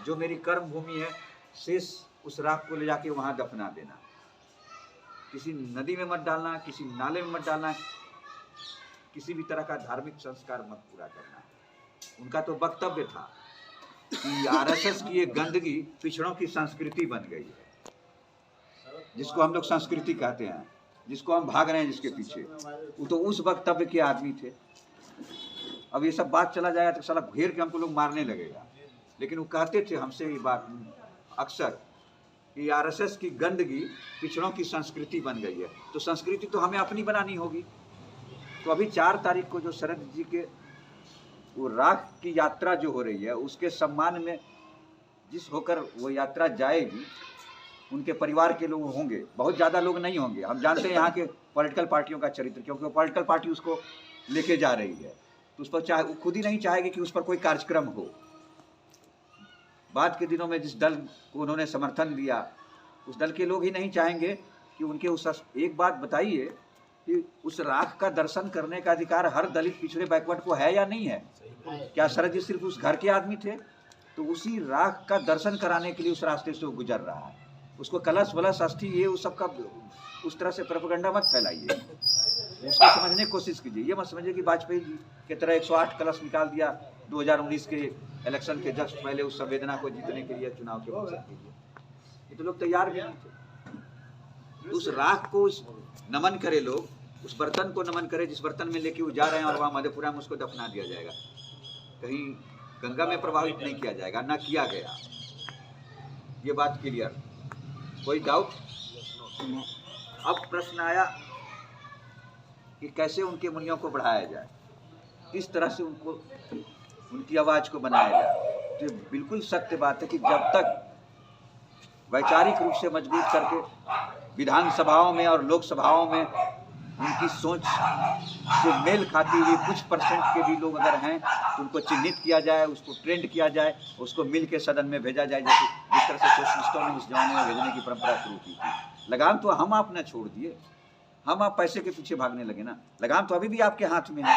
जो मेरी कर्म भूमि है, शेष उस राख को ले जाके वहाँ दफना देना। किसी नदी में मत डालना, किसी नाले में मत डालना, किसी भी तरह का धार्मिक संस्कार मत पूरा करना। उनका तो वक्तव्य था कि आरएसएस की ये गंदगी पिछड़ों की संस्कृति बन गई है, जिसको हम लोग संस्कृति कहते हैं, जिसको हम भाग रहे हैं जिसके पीछे। वो तो उस वक्तव्य के आदमी थे। अब ये सब बात चला जाएगा तो साला घेर के हमको लोग मारने लगेगा। लेकिन वो कहते थे हमसे ये बात अक्सर कि आरएसएस की गंदगी पिछड़ों की संस्कृति बन गई है। तो संस्कृति तो हमें अपनी बनानी होगी। तो अभी 4 तारीख को जो शरद जी के वो राख की यात्रा जो हो रही है, उसके सम्मान में जिस होकर वो यात्रा जाएगी, उनके परिवार के लोग होंगे, बहुत ज़्यादा लोग नहीं होंगे। हम जानते हैं यहाँ के पॉलिटिकल पार्टियों का चरित्र, क्योंकि वो पॉलिटिकल पार्टी उसको लेके जा रही है, तो उस पर वो खुद ही नहीं चाहेगी कि उस पर कोई कार्यक्रम हो। बाद के दिनों में जिस दल को उन्होंने समर्थन दिया, उस दल के लोग ही नहीं चाहेंगे कि उनके उस एक बात बताइए कि उस राख का दर्शन करने का अधिकार हर दलित पिछड़े बैकवर्ड को है या नहीं है? क्या शरद जी सिर्फ उस घर के आदमी थे? तो उसी राख का दर्शन कराने के लिए उस रास्ते से वो गुजर रहा है। उसको कलश वलश अस्थि ये उस सब का उस तरह से प्रोपेगेंडा मत फैलाइए, उसको समझने की कोशिश कीजिए। ये मत समझिए कि वाजपेयी जी की तरह 108 कलश निकाल दिया 2019 के इलेक्शन के जस्ट पहले उस संवेदना को जीतने के लिए चुनाव के मौके के लिए। ये तो लोग तैयार भी नहीं थे। उस राख को नमन करे लोग, उस बर्तन को नमन करे जिस बर्तन में लेके वो जा रहे हैं, और वहाँ मधेपुरा में उसको दफना दिया जाएगा, कहीं गंगा में प्रभावित नहीं किया जाएगा, ना किया गया। ये बात क्लियर, कोई डाउट? अब प्रश्न आया कि कैसे उनके मुनियों को बढ़ाया जाए, किस तरह से उनको उनकी आवाज़ को बनाया जाए। तो बिल्कुल सत्य बात है कि जब तक वैचारिक रूप से मजबूत करके विधानसभाओं में और लोकसभाओं में उनकी सोच से मेल खाती हुई कुछ परसेंट के भी लोग अगर हैं, तो उनको चिन्हित किया जाए, उसको ट्रेंड किया जाए, उसको मिल के सदन में भेजा जाए, जैसे जिस तरह से सोशलिस्टों ने उस जमाने में भेजने की परंपरा शुरू की थी। लगाम तो हम आप ने छोड़ दिए, हम आप पैसे के पीछे भागने लगे ना। लगाम तो अभी भी आपके हाथ में है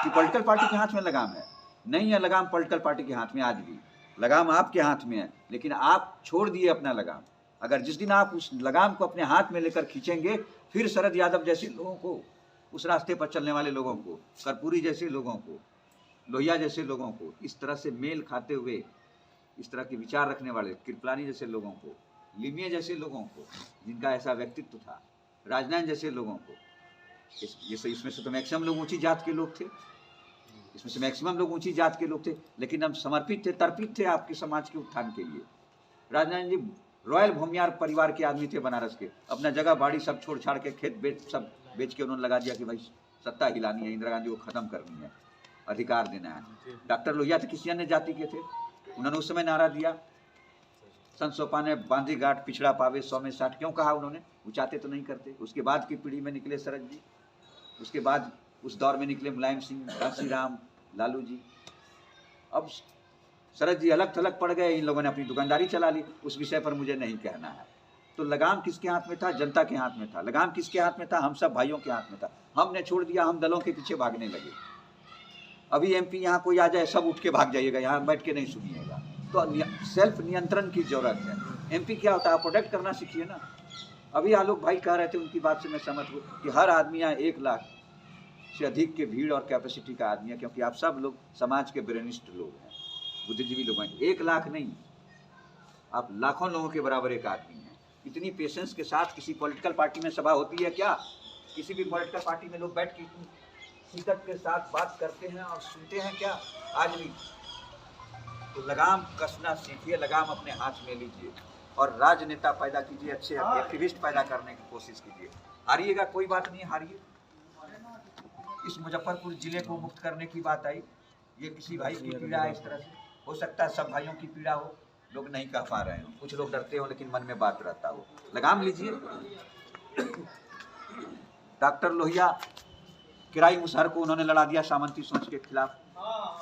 कि पॉलिटिकल पार्टी के हाथ में लगाम है? नहीं है लगाम पॉलिटिकल पार्टी के हाथ में, आज भी लगाम आपके हाथ में है, लेकिन आप छोड़ दिए अपना लगाम। अगर जिस दिन आप उस लगाम को अपने हाथ में लेकर खींचेंगे, फिर शरद यादव जैसे लोगों को, उस रास्ते पर चलने वाले लोगों को, कर्पूरी जैसे लोगों को, लोहिया जैसे लोगों को, इस तरह से मेल खाते हुए इस तरह के विचार रखने वाले कृपलानी जैसे लोगों को, लिमिया जैसे लोगों को, जिनका ऐसा व्यक्तित्व था, राजनारायण जैसे लोगों को, इसमें से तो मैक्सिमम लोग ऊंची जात के लोग थे, इसमें से मैक्सिमम लोग ऊंची जात के लोग थे, लेकिन हम समर्पित थे, तर्पित थे आपके समाज के उत्थान के लिए। राजनारायण जी रॉयल भूमियार परिवार के आदमी थे, बनारस के। अपना जगह बाड़ी सब छोड़ छाड़ के, खेत सब बेच के उन्होंने लगा दिया कि भाई सत्ता हिलानी है, इंदिरा गांधी को खत्म करनी है, अधिकार देना है। डॉक्टर लोहिया थे किसी अन्य जाति के थे, उन्होंने उस समय नारा दिया, संत सोपा ने बांधी गांठ पिछड़ा पावे 100 में 60। क्यों कहा उन्होंने? वो चाहते तो नहीं करते। उसके बाद की पीढ़ी में निकले शरद जी, उसके बाद उस दौर में निकले मुलायम सिंह, घासी राम, लालू जी। अब शरद जी अलग थलग पड़ गए, इन लोगों ने अपनी दुकानदारी चला ली। उस विषय पर मुझे नहीं कहना है। तो लगाम किसके हाथ में था? जनता के हाथ में था। लगाम किसके हाथ में था? हम सब भाइयों के हाथ में था। हमने छोड़ दिया, हम दलों के पीछे भागने लगे। अभी एमपी यहाँ कोई आ जाए, सब उठ के भाग जाइएगा, यहाँ बैठ के नहीं सुनिएगा। तो सेल्फ नियंत्रण की जरूरत है। एमपी क्या होता है? प्रोटेक्ट करना सीखिए ना। अभी आलोक भाई कह रहे थे, उनकी बात से मैं सहमत हूँ कि हर आदमी यहाँ 1 लाख से अधिक के भीड़ और कैपेसिटी का आदमी है, क्योंकि आप सब लोग समाज के ब्रेनिस्ट लोग हैं, बुद्धिजीवी लोग हैं। 1 लाख नहीं, आप लाखों लोगों के बराबर एक आदमी हैं। इतनी पेशेंस के साथ किसी पॉलिटिकल पार्टी में सभा होती है क्या? किसी भी पॉलिटिकल पार्टी में लोग बैठ के इतनी शिद्दत के साथ बात करते हैं और सुनते हैं क्या? आज भी। तो लगाम कसना सीखिए, लगाम अपने हाथ में लीजिए और राजनेता पैदा कीजिए, अच्छे एक्टिविस्ट पैदा करने की कोशिश कीजिए। हारिएगा कोई बात नहीं, हारिए। इस मुजफ्फरपुर जिले को मुक्त करने की बात आई, ये किसी भाई की पीड़ा है। इस तरह से हो सकता है सब भाइयों की पीड़ा हो, लोग नहीं कह पा रहे हो, कुछ लोग डरते हो, लेकिन मन में बात रहता हो। लगाम लीजिए। डॉक्टर लोहिया किराई मुसहर को उन्होंने लड़ा दिया सामंती सोच के खिलाफ।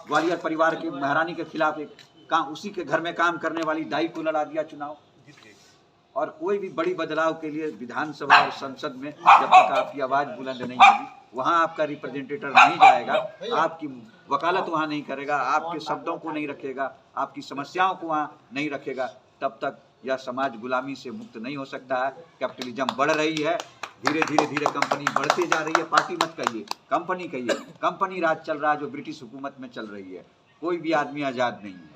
ग्वालियर परिवार की महारानी के खिलाफ एक उसी के घर में काम करने वाली दाई को लड़ा दिया चुनाव। और कोई भी बड़ी बदलाव के लिए विधानसभा और संसद में जब तक आपकी आवाज़ बुलंद नहीं होगी, वहाँ आपका रिप्रेजेंटेटिव नहीं जाएगा, आपकी वकालत वहाँ नहीं करेगा, आपके शब्दों को नहीं रखेगा, आपकी समस्याओं को वहाँ नहीं रखेगा, तब तक यह समाज गुलामी से मुक्त नहीं हो सकता है। कैपिटलिज्म बढ़ रही है, धीरे धीरे कंपनी बढ़ते जा रही है। पार्टी मत कहिए, कंपनी कहिए। कंपनी राज चल रहा है जो ब्रिटिश हुकूमत में चल रही है। कोई भी आदमी आज़ाद नहीं है,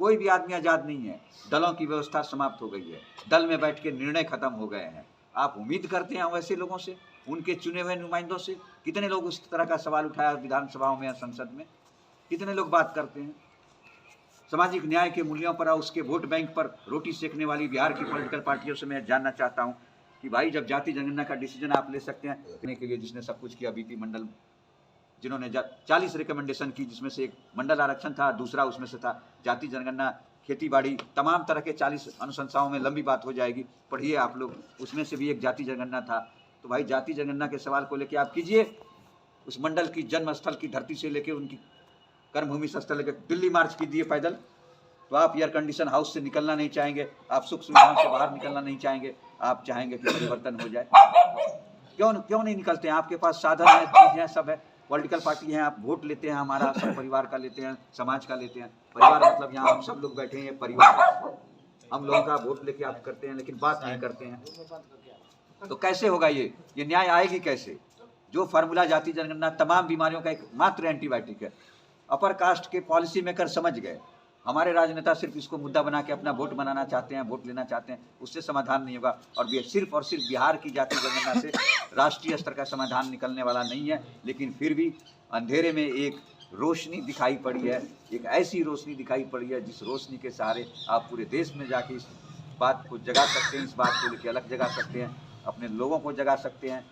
कोई भी आदमी आज़ाद नहीं है। दलों की व्यवस्था समाप्त हो गई है, दल में बैठ के निर्णय खत्म हो गए हैं। आप उम्मीद करते हैं वैसे लोगों से, उनके चुने हुए नुमाइंदों से? कितने लोग उस तरह का सवाल उठाया विधानसभाओं में या संसद में? कितने लोग बात करते हैं सामाजिक न्याय के मूल्यों पर और उसके वोट बैंक पर रोटी सेकने वाली बिहार की पॉलिटिकल पार्टियों से मैं जानना चाहता हूं कि भाई, जब जाति जनगणना का डिसीजन आप ले सकते हैं के लिए, जिसने सब कुछ किया, बीपी मंडल, जिन्होंने 40 रिकमेंडेशन की, जिसमें से एक मंडल आरक्षण था, दूसरा उसमें से था जाति जनगणना, खेती बाड़ी, तमाम तरह के 40 अनुशंसाओं में लंबी बात हो जाएगी, पढ़िए आप लोग, उसमें से भी एक जाति जनगणना था। तो भाई, जाति जनगणना के सवाल को लेकर आप कीजिए। उस मंडल की जन्म स्थल की धरती से लेकर उनकी कर्मभूमि स्थल लेकर दिल्ली मार्च कीजिए पैदल। तो आप एयर कंडीशन हाउस से निकलना नहीं चाहेंगे, आप सुख सुविधाओं से बाहर निकलना नहीं चाहेंगे, आप चाहेंगे कि परिवर्तन हो जाए। क्यों नहीं निकलते हैं? आपके पास साधन है, चीज है, सब है, पॉलिटिकल पार्टी है, आप वोट लेते हैं, हमारा सब परिवार का लेते हैं, समाज का लेते हैं। परिवार मतलब यहाँ हम सब लोग बैठे हैं, परिवार, हम लोगों का वोट लेके आप करते हैं, लेकिन बात नहीं करते हैं। तो कैसे होगा ये न्याय आएगी कैसे? जो फार्मूला जाति जनगणना तमाम बीमारियों का एक मात्र एंटीबायोटिक है। अपर कास्ट के पॉलिसी मेकर समझ गए, हमारे राजनेता सिर्फ इसको मुद्दा बना के अपना वोट बनाना चाहते हैं, वोट लेना चाहते हैं, उससे समाधान नहीं होगा। और सिर्फ बिहार की जाति जनगणना से राष्ट्रीय स्तर का समाधान निकलने वाला नहीं है। लेकिन फिर भी अंधेरे में एक रोशनी दिखाई पड़ी है, एक ऐसी रोशनी दिखाई पड़ी है जिस रोशनी के सहारे आप पूरे देश में जाके इस बात को जगा सकते हैं, इस बात को लेकर अलग जगा सकते हैं, अपने लोगों को जगा सकते हैं,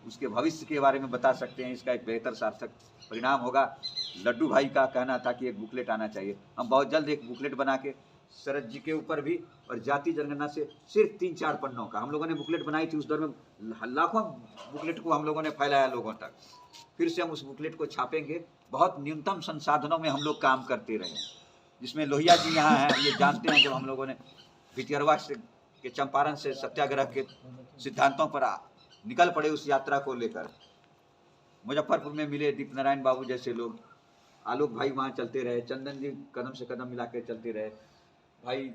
उसके भविष्य के बारे में बता सकते हैं। इसका एक बेहतर सार्थक परिणाम होगा। लड्डू भाई का कहना था कि एक बुकलेट आना चाहिए, हम बहुत जल्द एक बुकलेट बना के शरद जी के ऊपर भी और जाति जनगणना से सिर्फ 3-4 पन्नों का हम लोगों ने बुकलेट बनाई थी। उस दौर में लाखों बुकलेट को हम लोगों ने फैलाया लोगों तक। फिर से हम उस बुकलेट को छापेंगे। बहुत न्यूनतम संसाधनों में हम लोग काम करते रहे, जिसमें लोहिया जी यहाँ हैं, ये जानते हैं। जब हम लोगों ने भितियरवा के चंपारण से सत्याग्रह के सिद्धांतों पर निकल पड़े, उस यात्रा को लेकर मुजफ्फरपुर में मिले दीप नारायण बाबू जैसे लोग, आलोक भाई वहाँ चलते रहे, चंदन जी कदम से कदम मिला के चलते रहे, भाई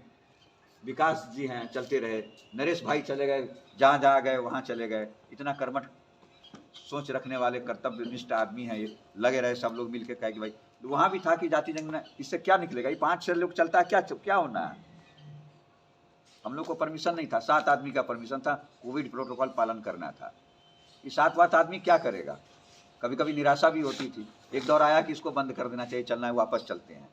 विकास जी हैं चलते रहे, नरेश भाई चले गए, जहाँ जहाँ गए वहाँ चले गए। इतना कर्मठ सोच रखने वाले कर्तव्यनिष्ठ आदमी हैं ये, लगे रहे सब लोग मिलकर कहे कि भाई वहाँ भी था कि जाति जनगणना, इससे क्या निकलेगा? ये 5-6 लोग चलता है, क्या होना है? हम लोग को परमिशन नहीं था, 7 आदमी का परमिशन था, कोविड प्रोटोकॉल पालन करना था। ये 7वां आदमी क्या करेगा? कभी कभी निराशा भी होती थी। एक दौर आया कि इसको बंद कर देना चाहिए, चलना है वापस चलते हैं।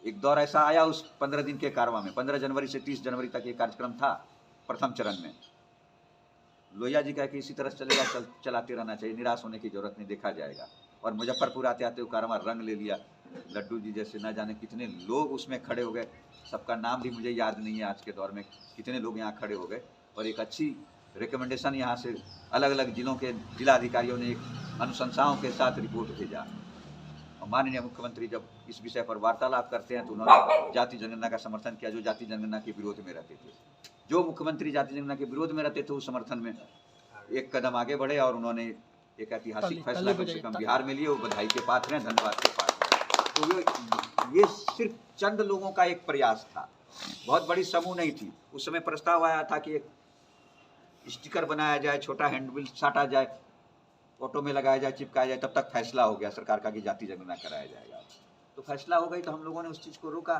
एक दौर ऐसा आया उस 15 दिन के कारवां में, 15 जनवरी से 30 जनवरी तक ये कार्यक्रम था प्रथम चरण में। लोहिया जी कहा कि इसी तरह चलेगा, चलाते रहना चाहिए, निराश होने की जरूरत नहीं, देखा जाएगा। और मुजफ्फरपुर आते आते वो कारवां रंग ले लिया। लड्डू जी जैसे न जाने कितने लोग उसमें खड़े हो गए, सबका नाम भी मुझे याद नहीं है आज के दौर में, कितने लोग यहाँ खड़े हो गए। और एक अच्छी रिकमेंडेशन यहाँ से अलग अलग जिलों के जिलाधिकारियों ने एक अनुशंसाओं के साथ रिपोर्ट भेजा। और माननीय मुख्यमंत्री जब इस विषय पर वार्तालाप करते हैं तो उन्होंने जाति जनगणना का समर्थन किया, जो जाति जनगणना के विरोध में रहते थे। जो मुख्यमंत्री जाति जनगणना के विरोध में रहते थे उस समर्थन में एक कदम आगे बढ़े और उन्होंने एक ऐतिहासिक फैसला कम से कम बिहार में लिए। वो बधाई के पात्र हैं, धन्यवाद के पात्र हैं। तो ये सिर्फ चंद लोगों का एक प्रयास था, बहुत बड़ी समूह नहीं थी। उस समय प्रस्ताव आया था कि एक स्टिकर बनाया जाए, छोटा हैंडबिल साटा जाए, ऑटो में लगाया जाए, चिपकाया जाए, तब तक फैसला हो गया सरकार का कि जाति जनगणना कराया जाएगा। तो फैसला हो गई तो हम लोगों ने उस चीज़ को रोका।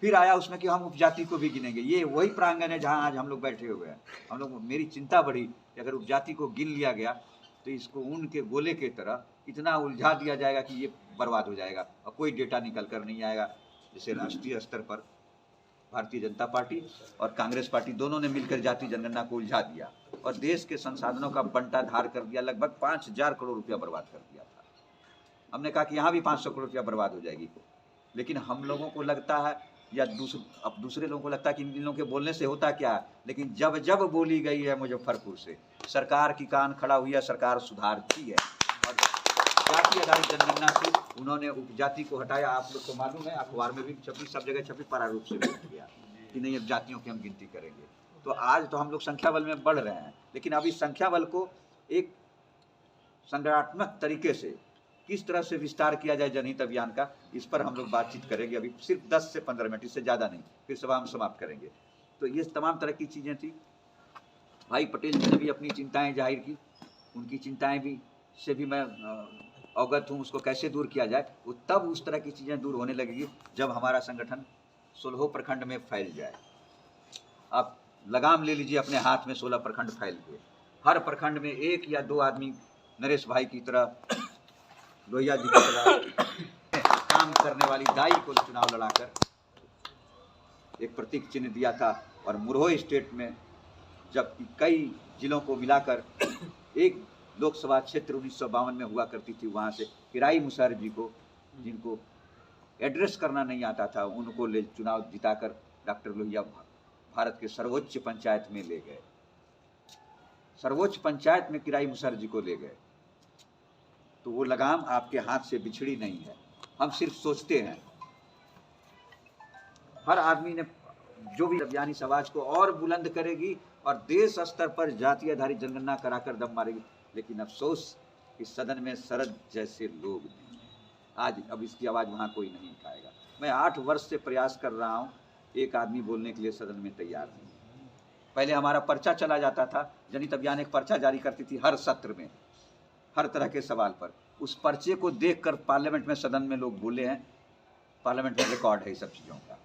फिर आया उसमें कि हम उपजाति को भी गिनेंगे। ये वही प्रांगण है जहाँ आज हम लोग बैठे हुए हैं। हम लोग, मेरी चिंता बढ़ी कि अगर उपजाति को गिन लिया गया तो इसको ऊन के गोले की तरह इतना उलझा दिया जाएगा कि ये बर्बाद हो जाएगा और कोई डेटा निकल कर नहीं आएगा। जैसे राष्ट्रीय स्तर पर भारतीय जनता पार्टी और कांग्रेस पार्टी दोनों ने मिलकर जाति जनगणना को उलझा दिया और देश के संसाधनों का बंटाधार कर दिया। लगभग 5,000 करोड़ रुपया बर्बाद कर दिया था। हमने कहा कि यहाँ भी 500 करोड़ रुपया बर्बाद हो जाएगी, लेकिन हम लोगों को लगता है या दूसरे लोगों को लगता है कि इन लोगों के बोलने से होता क्या है। लेकिन जब जब बोली गई है मुजफ्फरपुर से, सरकार की कान खड़ा हुई है, सरकार सुधारती है। और जाति आधारित जनगणना से उन्होंने उपजाति को हटाया। आप लोग को मालूम है, अखबार में भी छपी, सब जगह छपी, प्रारूप से भी किया कि नहीं अब जातियों की हम गिनती करेंगे। तो आज तो हम लोग संख्या बल में बढ़ रहे हैं, लेकिन अभी संख्या बल को एक संगठनात्मक तरीके से किस तरह से विस्तार किया जाए जनहित अभियान का, इस पर हम लोग बातचीत करेंगे। अभी सिर्फ 10 से 15 मिनट, इससे ज़्यादा नहीं, फिर सभा हम समाप्त करेंगे। तो ये तमाम तरह की चीज़ें थी। भाई पटेल जी ने भी अपनी चिंताएं जाहिर की, उनकी चिंताएं भी से भी मैं अवगत हूँ, उसको कैसे दूर किया जाए। वो तब उस तरह की चीज़ें दूर होने लगेगी जब हमारा संगठन 16 प्रखंड में फैल जाए। आप लगाम ले लीजिए अपने हाथ में, 16 प्रखंड फैल गए। हर प्रखंड में 1 या 2 आदमी नरेश भाई की तरह, लोहिया जी की तरह काम करने वाली दाई को चुनाव लड़ाकर एक प्रतीक चिन्ह दिया था। और मुरहो स्टेट में जबकि कई जिलों को मिलाकर एक लोकसभा क्षेत्र 1952 में हुआ करती थी, वहाँ से किराई मुसहर जी को, जिनको एड्रेस करना नहीं आता था, उनको ले चुनाव जिताकर डॉक्टर लोहिया भारत के सर्वोच्च पंचायत में ले गए। सर्वोच्च पंचायत में किराई मुसहर जी को ले गए। तो वो लगाम आपके हाथ से बिछड़ी नहीं है। हम सिर्फ सोचते हैं। हर आदमी ने जो भी अभियानी समाज को और बुलंद करेगी और देश स्तर पर जाति आधारित जनगणना कराकर दम मारेगी। लेकिन अफसोस कि सदन में शरद जैसे लोग नहीं। आज अब इसकी आवाज़ वहाँ कोई नहीं उठाएगा। मैं 8 वर्ष से प्रयास कर रहा हूँ, एक आदमी बोलने के लिए सदन में तैयार नहीं। पहले हमारा पर्चा चला जाता था, जनहित अभियान एक पर्चा जारी करती थी हर सत्र में, हर तरह के सवाल पर। उस पर्चे को देखकर पार्लियामेंट में, सदन में लोग बोले हैं, पार्लियामेंट में रिकॉर्ड है इस सब चीज़ों का।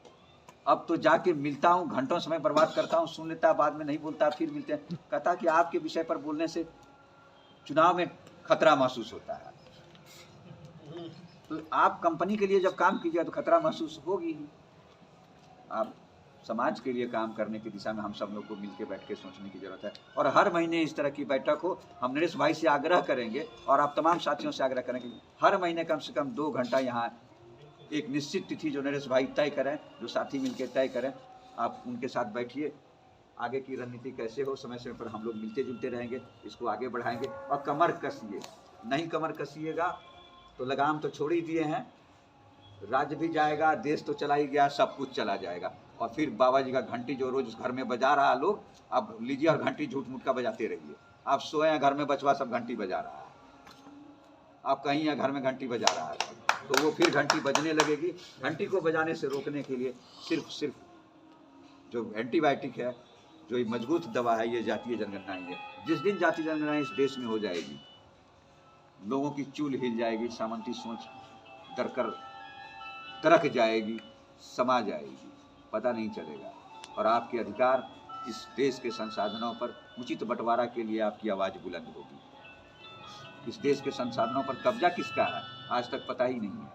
अब तो जाके मिलता हूँ, घंटों समय बर्बाद करता हूँ, सुन लेता, बाद में नहीं बोलता, फिर मिलते हैं, कहता कि आपके विषय पर बोलने से चुनाव में खतरा महसूस होता है। तो आप कंपनी के लिए जब काम कीजिए तो खतरा महसूस होगी ही। आप समाज के लिए काम करने की दिशा में हम सब लोग को मिलकर बैठ के सोचने की जरूरत है। और हर महीने इस तरह की बैठक हो। हम नरेश भाई से आग्रह करेंगे और आप तमाम साथियों से आग्रह करेंगे, हर महीने कम से कम 2 घंटा यहाँ एक निश्चित तिथि जो नरेश भाई तय करें, जो साथी मिलकर तय करें, आप उनके साथ बैठिए। आगे की रणनीति कैसे हो, समय समय पर हम लोग मिलते जुलते रहेंगे, इसको आगे बढ़ाएंगे। और कमर कसिए, नहीं कमर कसिएगा तो लगाम तो छोड़ ही दिए हैं, राज्य भी जाएगा, देश तो चला ही गया, सब कुछ चला जाएगा। और फिर बाबा जी का घंटी जो रोज घर में बजा रहा लोग, अब लीजिए और घंटी झूठ मूठ का बजाते रहिए। आप सोए हैं घर में, बचवा सब घंटी बजा रहा है, आप कहीं हैं घर में घंटी बजा रहा है, तो वो फिर घंटी बजने लगेगी। घंटी को बजाने से रोकने के लिए सिर्फ जो एंटीबायोटिक है, जो मजबूत दवा है, ये जातीय जनगणना ही है। जिस दिन जातीय जनगणना इस देश में हो जाएगी, लोगों की चूल हिल जाएगी, सामंती सोच दरकर तरक जाएगी, समा जाएगी, पता नहीं चलेगा। और आपके अधिकार, इस देश के संसाधनों पर उचित बंटवारा के लिए आपकी आवाज़ बुलंद होगी। इस देश के संसाधनों पर कब्जा किसका है, आज तक पता ही नहीं है।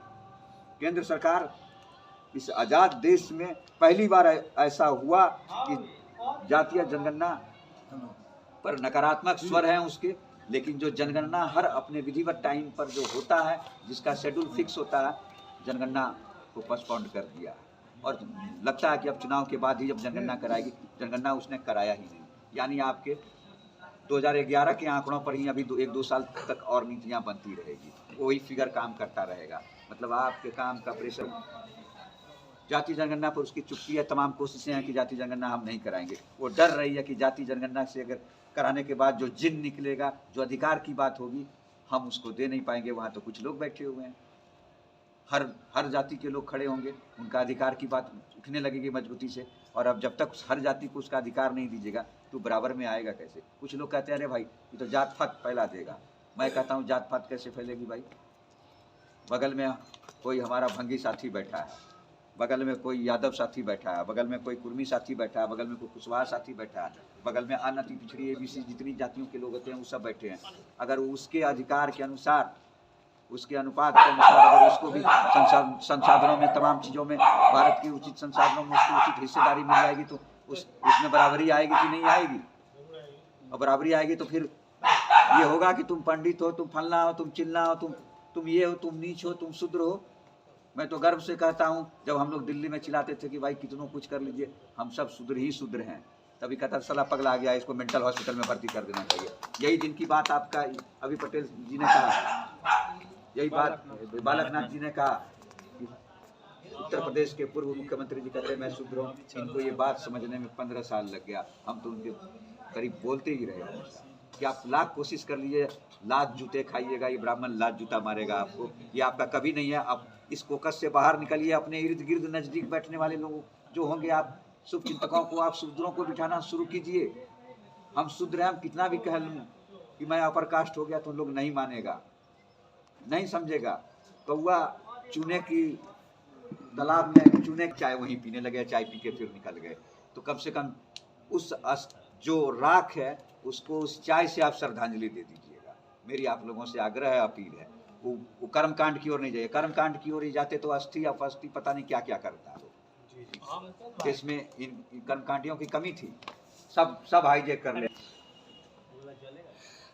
केंद्र सरकार, इस आज़ाद देश में पहली बार ऐसा हुआ कि जातीय जनगणना पर नकारात्मक स्वर हैं उसके, लेकिन जो जनगणना हर अपने विधिवत टाइम पर जो होता है, जिसका शेड्यूल फिक्स होता है, जनगणना को पोस्टपोन्ड कर दिया। और लगता है कि अब चुनाव के बाद ही जब जनगणना कराएगी, जनगणना उसने कराया ही नहीं। यानी आपके 2011 के आंकड़ों पर ही अभी 1-2 साल तक और नीतियाँ बनती रहेगी, वही फिगर काम करता रहेगा। मतलब आपके काम का प्रेशर जाति जनगणना पर उसकी चुप्पी है। तमाम कोशिशें हैं कि जाति जनगणना हम नहीं कराएंगे। वो डर रही है कि जाति जनगणना से अगर कराने के बाद जो जिन निकलेगा, जो अधिकार की बात होगी, हम उसको दे नहीं पाएंगे। वहाँ तो कुछ लोग बैठे हुए हैं, हर जाति के लोग खड़े होंगे, उनका अधिकार की बात उठने लगेगी मजबूती से। और अब जब तक हर जाति को उसका अधिकार नहीं दीजिएगा तो बराबर में आएगा कैसे। कुछ लोग कहते हैं अरे भाई ये तो जात पात फैला देगा। मैं कहता हूँ जात पात कैसे फैलेगी भाई। बगल में कोई हमारा भंगी साथी बैठा है, बगल में कोई यादव साथी बैठा है, बगल में कोई कुर्मी साथी बैठा है, बगल में कोई कुशवाहा साथी बैठा है, बगल में अन्य अति पिछड़ी ABC जितनी जातियों के लोग होते हैं वो सब बैठे हैं। अगर उसके अधिकार के अनुसार, उसके अनुपात के अनुसार अगर उसको भी संसाधनों में, तमाम चीज़ों में, भारत की उचित संसाधनों में उसकी उचित हिस्सेदारी मिल जाएगी तो उसमें बराबरी आएगी कि नहीं आएगी। और बराबरी आएगी तो फिर ये होगा कि तुम पंडित हो, तुम फलना हो, तुम चिल्ला हो, तुम ये हो, तुम नीच हो, तुम शूद्र हो। मैं तो गर्व से कहता हूँ, जब हम लोग दिल्ली में चिल्लाते थे कि भाई कितनों कुछ कर लीजिए, हम सब शूद्र ही शूद्र हैं, तभी कहता साला पगला गया, इसको मेंटल हॉस्पिटल में भर्ती कर देना चाहिए। यही जिनकी बात आपका अभी पटेल जी ने कहा, यही बात बालकनाथ जी ने कहा कि उत्तर प्रदेश के पूर्व मुख्यमंत्री जी कहते हैं मैं शूद्र हूँ। इनको ये बात समझने में 15 साल लग गया। हम तो उनके करीब बोलते ही रहे। कि आप लाख कोशिश कर लीजिए, लात जूते खाइएगा, ये ब्राह्मण लात जूता मारेगा आपको, ये आपका कभी नहीं है। आप इस फोकस से बाहर निकलिए, अपने इर्द गिर्द नज़दीक बैठने वाले लोग जो होंगे, आप शुभ चिंतकों को, आप शूद्रों को बिठाना शुरू कीजिए। हम शूद्र हैं, हम कितना भी कह लूँ कि मैं अपर कास्ट हो गया तो लोग नहीं मानेगा, नहीं समझेगा। कौआ चूने की तालाब में चूने चाय वहीं पीने लगे, चाय पी के फिर निकल गए। तो कम से कम उस जो राख है उसको, उस चाय से आप श्रद्धांजलि दे दीजिएगा। मेरी आप लोगों से आग्रह है, अपील है। वो कर्मकांड की ओर नहीं जाइए, कर्मकांड की ओर ही जाते तो अस्थि अपस्थि पता नहीं क्या क्या करता है। इसमें इन कर्मकांडियों की कमी थी, सब हाईजेक कर ले।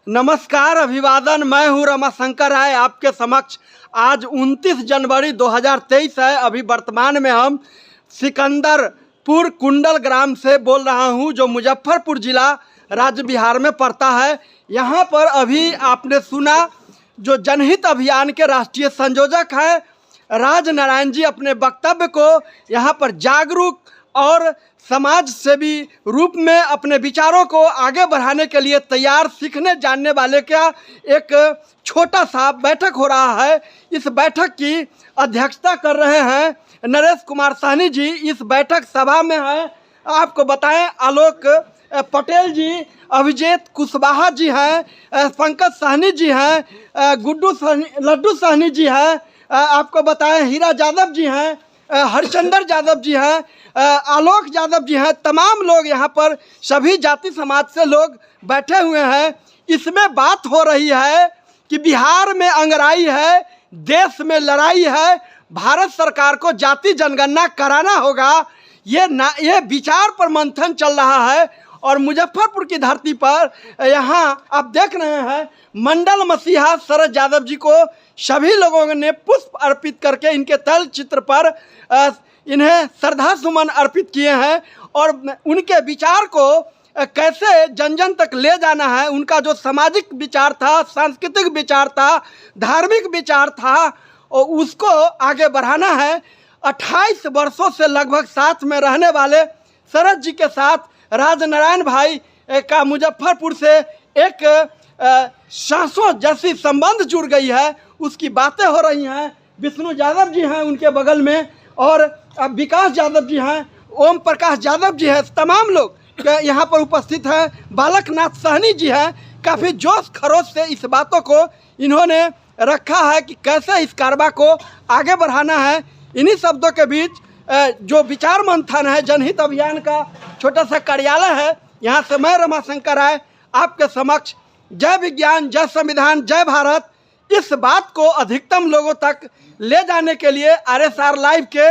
नमस्कार, अभिवादन। मैं हूं रमाशंकर राय, आपके समक्ष आज 29 जनवरी 2023 है। अभी वर्तमान में हम सिकंदरपुर कुंडल ग्राम से बोल रहा हूं, जो मुजफ्फरपुर जिला राज्य बिहार में पड़ता है। यहां पर अभी आपने सुना जो जनहित अभियान के राष्ट्रीय संयोजक हैं राज नारायण जी अपने वक्तव्य को यहाँ पर जागरूक और समाज सेवी रूप में अपने विचारों को आगे बढ़ाने के लिए तैयार, सीखने जानने वाले का एक छोटा सा बैठक हो रहा है। इस बैठक की अध्यक्षता कर रहे हैं नरेश कुमार साहनी जी। इस बैठक सभा में हैं, आपको बताएं, आलोक पटेल जी, अभिजीत कुशवाहा जी हैं, पंकज साहनी जी हैं, लड्डू साहनी जी हैं, आपको बताएं हीरा यादव जी हैं, हरचंदर यादव जी हैं, आलोक यादव जी हैं। तमाम लोग यहाँ पर सभी जाति समाज से लोग बैठे हुए हैं। इसमें बात हो रही है कि बिहार में अंगराई है, देश में लड़ाई है, भारत सरकार को जाति जनगणना कराना होगा। ये विचार पर मंथन चल रहा है। और मुजफ्फरपुर की धरती पर यहाँ आप देख रहे हैं, मंडल मसीहा शरद यादव जी को सभी लोगों ने पुष्प अर्पित करके इनके तैल चित्र पर इन्हें श्रद्धा सुमन अर्पित किए हैं। और उनके विचार को कैसे जन जन तक ले जाना है, उनका जो सामाजिक विचार था, सांस्कृतिक विचार था, धार्मिक विचार था, और उसको आगे बढ़ाना है। 28 वर्षों से लगभग साथ में रहने वाले शरद जी के साथ राज नारायण भाई का मुजफ्फरपुर से एक सांसों जैसी संबंध जुड़ गई है, उसकी बातें हो रही हैं। विष्णु यादव जी हैं उनके बगल में, और विकास यादव जी हैं, ओम प्रकाश यादव जी हैं, तमाम लोग यहाँ पर उपस्थित हैं। बालकनाथ साहनी जी हैं। काफ़ी जोश खरोश से इस बातों को इन्होंने रखा है कि कैसे इस कारवा को आगे बढ़ाना है। इन्हीं शब्दों के बीच जो विचार मंथन है, जनहित अभियान का छोटा सा कार्यालय है, यहाँ से मैं रमाशंकर राय आपके समक्ष जय विज्ञान, जय संविधान, जय भारत, इस बात को अधिकतम लोगों तक ले जाने के लिए RSR लाइव के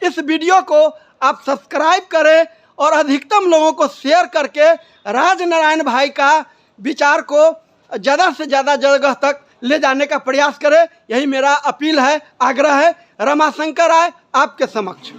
इस वीडियो को आप सब्सक्राइब करें और अधिकतम लोगों को शेयर करके राज नारायण भाई का विचार को ज़्यादा से ज़्यादा जगह तक ले जाने का प्रयास करें। यही मेरा अपील है, आग्रह है। रमाशंकर राय आपके समक्ष।